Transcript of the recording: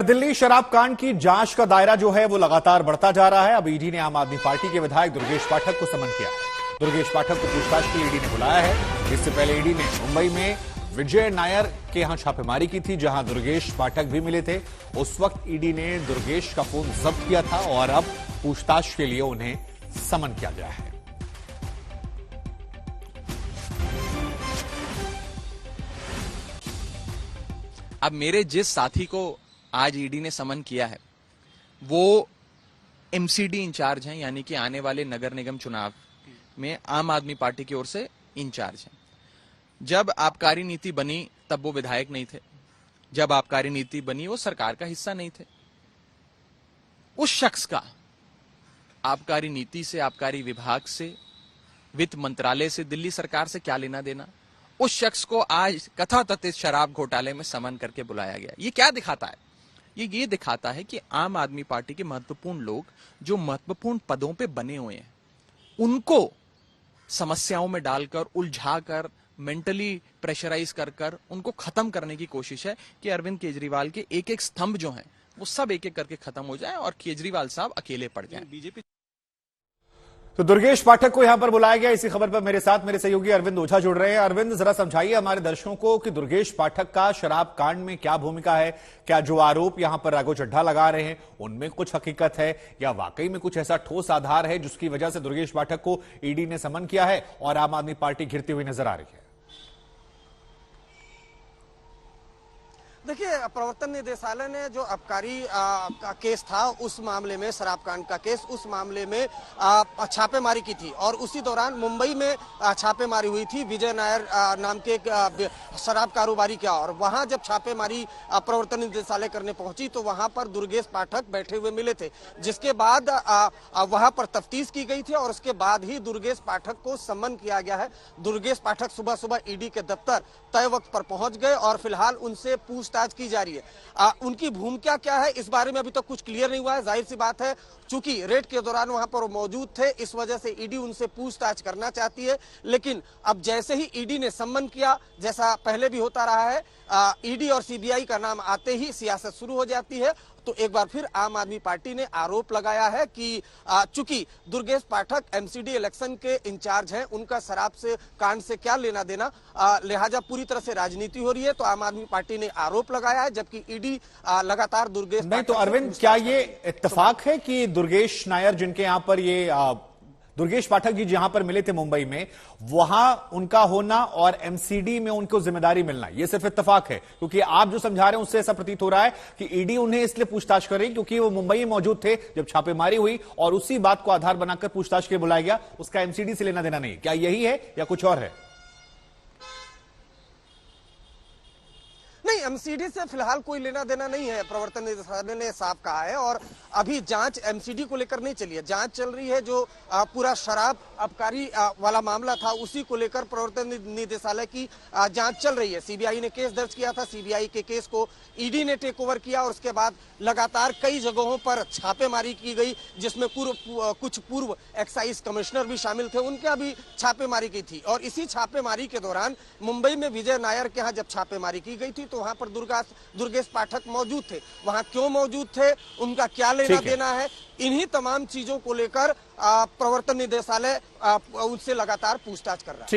दिल्ली शराब कांड की जांच का दायरा जो है वो लगातार बढ़ता जा रहा है। अब ईडी ने आम आदमी पार्टी के विधायक दुर्गेश पाठक को समन किया है। दुर्गेश पाठक को पूछताछ के लिए ईडी ने बुलाया है। इससे पहले ईडी ने मुंबई में विजय नायर के यहां छापेमारी की थी, जहां दुर्गेश पाठक भी मिले थे। उस वक्त ईडी ने दुर्गेश का फोन जब्त किया था और अब पूछताछ के लिए उन्हें समन किया गया है। अब मेरे जिस साथी को आज ईडी ने समन किया है वो एमसीडी इंचार्ज हैं, यानी कि आने वाले नगर निगम चुनाव में आम आदमी पार्टी की ओर से इंचार्ज हैं। जब आबकारी नीति बनी तब वो विधायक नहीं थे, जब आबकारी नीति बनी वो सरकार का हिस्सा नहीं थे। उस शख्स का आबकारी नीति से, आबकारी विभाग से, वित्त मंत्रालय से, दिल्ली सरकार से क्या लेना देना। उस शख्स को आज कथाकथित शराब घोटाले में समन करके बुलाया गया। ये क्या दिखाता है? ये दिखाता है कि आम आदमी पार्टी के महत्वपूर्ण लोग जो महत्वपूर्ण पदों पे बने हुए हैं उनको समस्याओं में डालकर, उलझाकर, मेंटली प्रेशराइज कर उनको खत्म करने की कोशिश है कि अरविंद केजरीवाल के एक एक स्तंभ जो हैं वो सब एक एक करके खत्म हो जाए और केजरीवाल साहब अकेले पड़ जाएं। बीजेपी तो दुर्गेश पाठक को यहां पर बुलाया गया। इसी खबर पर मेरे साथ मेरे सहयोगी अरविंद ओझा जुड़ रहे हैं। अरविंद, जरा समझाइए हमारे दर्शकों को कि दुर्गेश पाठक का शराब कांड में क्या भूमिका है। क्या जो आरोप यहां पर राघव चड्ढा लगा रहे हैं उनमें कुछ हकीकत है या वाकई में कुछ ऐसा ठोस आधार है जिसकी वजह से दुर्गेश पाठक को ईडी ने समन किया है और आम आदमी पार्टी घिरती हुई नजर आ रही है? देखिए, प्रवर्तन निदेशालय ने जो आबकारी का केस था उस मामले में, शराब कांड का केस, उस मामले में छापेमारी की थी और उसी दौरान मुंबई में छापेमारी हुई थी। विजय नायर नाम के एक शराब कारोबारी का, और वहां जब छापेमारी प्रवर्तन निदेशालय करने पहुंची तो वहां पर दुर्गेश पाठक बैठे हुए मिले थे, जिसके बाद वहां पर तफ्तीश की गई थी और उसके बाद ही दुर्गेश पाठक को सम्मन किया गया है। दुर्गेश पाठक सुबह सुबह ईडी के दफ्तर तय वक्त पर पहुंच गए और फिलहाल उनसे पूछताछ की जा रही है। उनकी भूमिका क्या है इस बारे में अभी तक कुछ क्लियर नहीं हुआ है। जाहिर सी बात है, चूंकि रेड के दौरान वहां पर वो मौजूद थे, इस वजह से ईडी उनसे पूछताछ करना चाहती है। लेकिन अब जैसे ही ईडी ने सम्मन किया, जैसा पहले भी होता रहा है, ईडी और सीबीआई का नाम आते ही सियासत शुरू हो जाती है। तो एक बार फिर आम आदमी पार्टी ने आरोप लगाया है कि चूंकि दुर्गेश पाठक एमसीडी इलेक्शन के इंचार्ज हैं, उनका शराब से कांड से क्या लेना देना, लिहाजा पूरी तरह से राजनीति हो रही है। तो आम आदमी पार्टी ने आरोप लगाया है, जबकि ईडी लगातार दुर्गेश नहीं। तो अरविंद, क्या ये इत्तेफाक है कि दुर्गेश नायर, जिनके यहां पर ये दुर्गेश पाठक जी जहां पर मिले थे मुंबई में, वहां उनका होना और एमसीडी में उनको जिम्मेदारी मिलना, यह सिर्फ इत्तेफाक है? क्योंकि आप जो समझा रहे हैं उससे ऐसा प्रतीत हो रहा है कि ईडी उन्हें इसलिए पूछताछ कर रही क्योंकि वो मुंबई में मौजूद थे जब छापेमारी हुई और उसी बात को आधार बनाकर पूछताछ के लिए बुलाया गया। उसका एमसीडी से लेना देना नहीं। क्या यही है या कुछ और है? नहीं, एमसीडी से फिलहाल कोई लेना देना नहीं है, प्रवर्तन निदेशालय ने साफ कहा है। और अभी जांच एमसीडी को लेकर नहीं चली है, जांच चल रही है। जो पूरा शराब आबकारी वाला मामला था उसी को लेकर प्रवर्तन निदेशालय की जांच चल रही है। सीबीआई ने केस दर्ज किया था, सीबीआई के केस को ईडी ने टेक ओवर किया और उसके बाद लगातार कई जगहों पर छापेमारी की गई, जिसमें कुछ पूर्व एक्साइज कमिश्नर भी शामिल थे, उनके भी छापेमारी की थी। और इसी छापेमारी के दौरान मुंबई में विजय नायर के यहाँ जब छापेमारी की गई थी तो वहां पर दुर्गेश पाठक मौजूद थे। वहां क्यों मौजूद थे, उनका क्या लेना देना है, इन्हीं तमाम चीजों को लेकर प्रवर्तन निदेशालय उनसे लगातार पूछताछ कर रहा है।